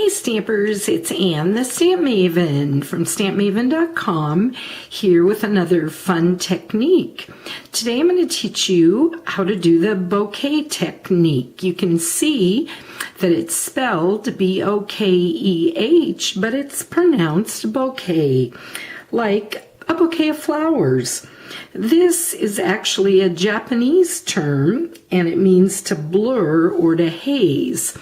Hey Stampers, it's Anne, the Stampmaven from Stampmaven.com, here with another fun technique. Today I'm going to teach you how to do the bokeh technique. You can see that it's spelled B-O-K-E-H, but it's pronounced bokeh, like a bouquet of flowers. This is actually a Japanese term, and it means to blur or to haze.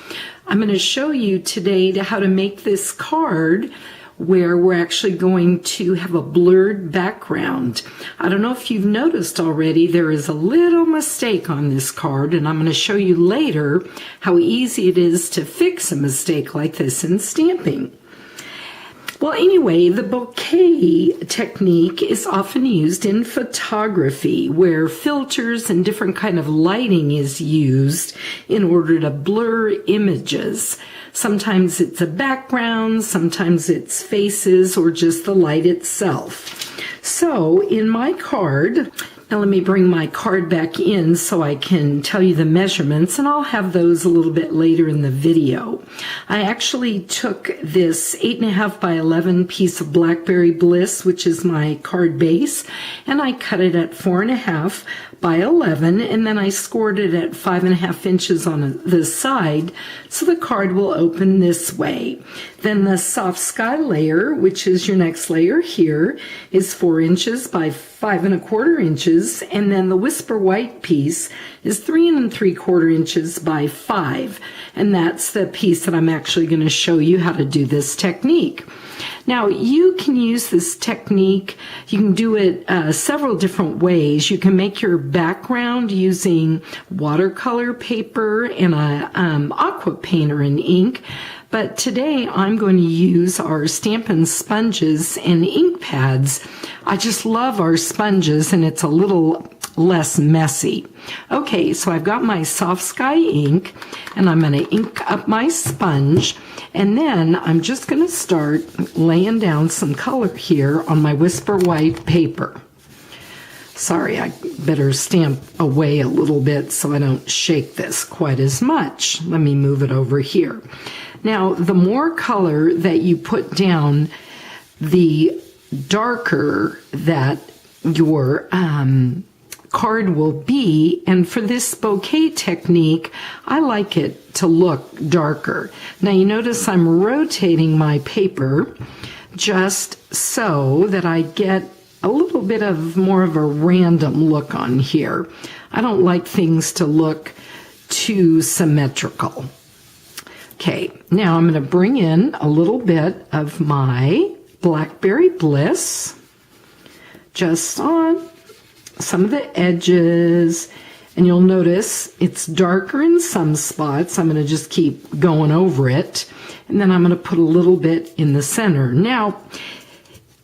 I'm going to show you today how to make this card where we're actually going to have a blurred background. I don't know if you've noticed already, there is a little mistake on this card, and I'm going to show you later how easy it is to fix a mistake like this in stamping. Well, anyway, the bokeh technique is often used in photography where filters and different kind of lighting is used in order to blur images. Sometimes it's a background, sometimes it's faces, or just the light itself. So in my card, now let me bring my card back in so I can tell you the measurements, and I'll have those a little bit later in the video. I actually took this 8.5 by 11 piece of Blackberry Bliss, which is my card base, and I cut it at 4.5 by 11, and then I scored it at 5.5 inches on the side, so the card will open this way. Then the soft sky layer, which is your next layer here, is 4 inches by 5.25 inches, and then the whisper white piece is 3.75 inches by 5, and that's the piece that I'm actually going to show you how to do this technique. Now, you can use this technique, you can do it several different ways. You can make your background using watercolor paper and a aqua painter and ink, but today I'm going to use our Stampin' sponges and ink pads. I just love our sponges, and it's a little less messy. Okay, so I've got my soft sky ink, and I'm going to ink up my sponge, and then I'm just going to start laying down some color here on my whisper white paper. Sorry, I better stamp away a little bit so I don't shake this quite as much. Let me move it over here. Now, the more color that you put down, the darker that your card will be, and for this bokeh technique, I like it to look darker. Now you notice I'm rotating my paper just so that I get a little bit of more of a random look on here. I don't like things to look too symmetrical. Okay, now I'm going to bring in a little bit of my Blackberry Bliss just on some of the edges, and you'll notice it's darker in some spots. I'm going to just keep going over it, and then I'm going to put a little bit in the center. Now,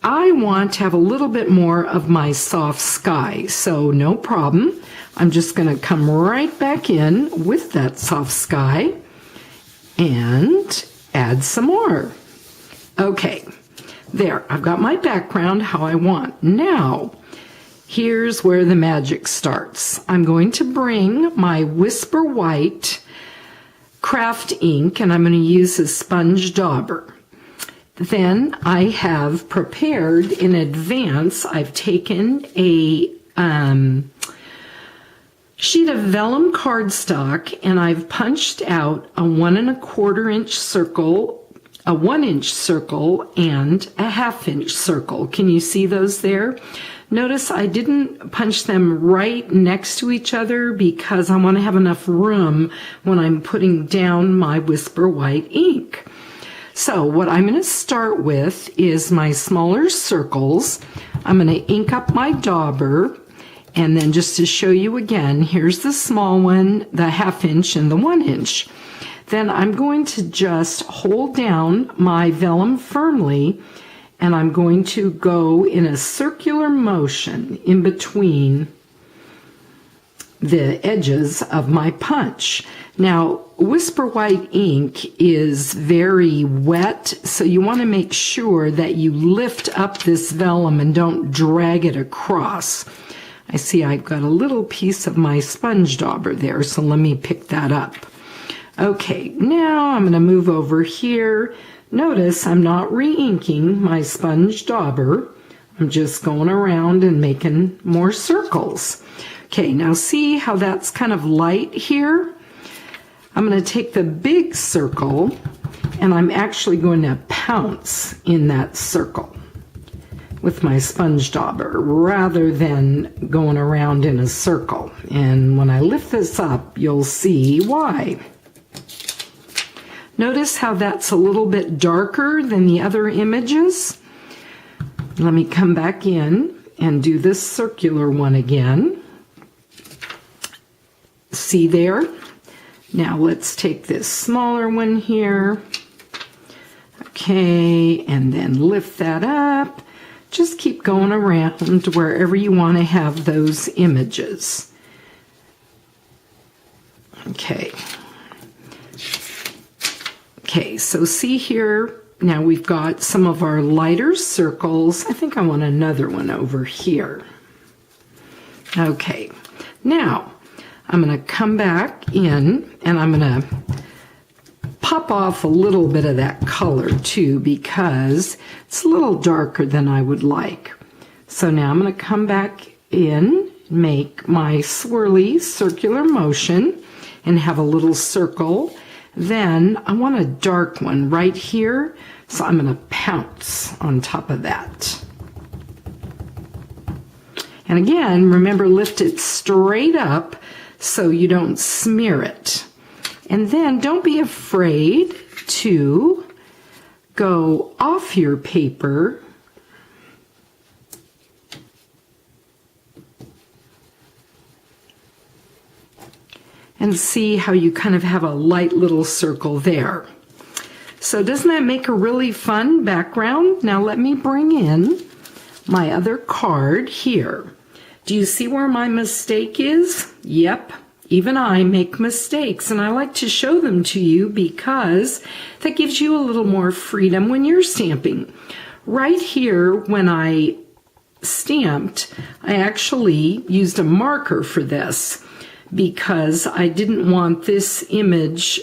I want to have a little bit more of my soft sky, so no problem. I'm just going to come right back in with that soft sky and add some more. Okay, there, I've got my background how I want. Now, here's where the magic starts. I'm going to bring my Whisper White craft ink, and I'm going to use a sponge dauber. Then I have prepared in advance, I've taken a sheet of vellum cardstock, and I've punched out a 1.25 inch circle, a 1 inch circle, and a 1/2 inch circle. Can you see those there? Notice I didn't punch them right next to each other because I want to have enough room when I'm putting down my Whisper White ink. So what I'm going to start with is my smaller circles. I'm going to ink up my dauber, and then just to show you again, here's the small one, the 1/2 inch, and the 1 inch. Then I'm going to just hold down my vellum firmly, and I'm going to go in a circular motion in between the edges of my punch. Now, Whisper White ink is very wet, so you want to make sure that you lift up this vellum and don't drag it across. I see I've got a little piece of my sponge dauber there, so let me pick that up. Okay, now I'm going to move over here. Notice I'm not re-inking my sponge dauber. I'm just going around and making more circles. Okay, now see how that's kind of light here? I'm going to take the big circle and I'm actually going to pounce in that circle with my sponge dauber rather than going around in a circle. And when I lift this up, you'll see why. Notice how that's a little bit darker than the other images. Let me come back in and do this circular one again. See there? Now let's take this smaller one here. Okay, and then lift that up. Just keep going around wherever you want to have those images. Okay. Okay, so see here, now we've got some of our lighter circles. I think I want another one over here. Okay, now I'm going to come back in and I'm going to pop off a little bit of that color too because it's a little darker than I would like. So now I'm going to come back in, make my swirly circular motion and have a little circle. Then I want a dark one right here, so I'm going to pounce on top of that. And again, remember, lift it straight up so you don't smear it. And then don't be afraid to go off your paper and see how you kind of have a light little circle there. So doesn't that make a really fun background? Now let me bring in my other card here. Do you see where my mistake is? Yep, even I make mistakes, and I like to show them to you because that gives you a little more freedom when you're stamping. Right here, when I stamped, I actually used a marker for this because I didn't want this image,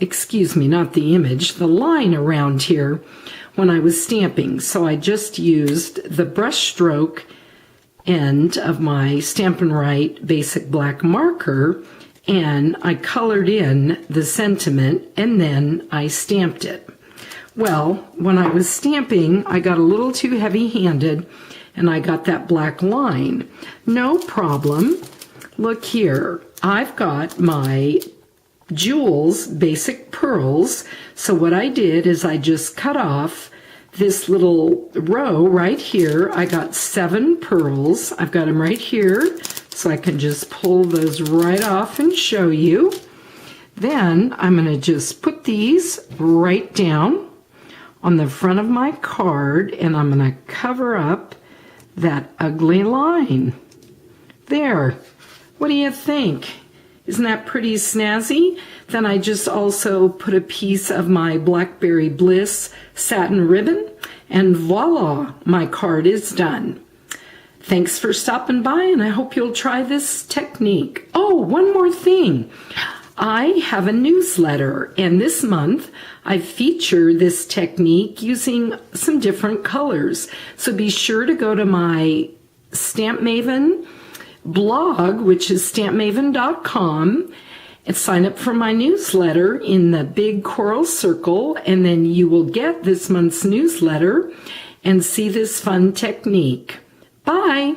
excuse me, not the image, the line around here when I was stamping. So I just used the brush stroke end of my Stampin' Right basic black marker and I colored in the sentiment and then I stamped it. Well, when I was stamping, I got a little too heavy-handed and I got that black line. No problem. Look here, I've got my Jewels basic pearls. So what I did is I just cut off this little row right here. I got 7 pearls. I've got them right here, so I can just pull those right off and show you. Then I'm going to just put these right down on the front of my card, and I'm going to cover up that ugly line. There. What do you think? Isn't that pretty snazzy? Then I just also put a piece of my Blackberry Bliss satin ribbon, and voila, my card is done. Thanks for stopping by, and I hope you'll try this technique. Oh, one more thing. I have a newsletter, and this month I feature this technique using some different colors. So be sure to go to my Stampmaven blog, which is stampmaven.com, and sign up for my newsletter in the big coral circle, and then you will get this month's newsletter and see this fun technique. Bye!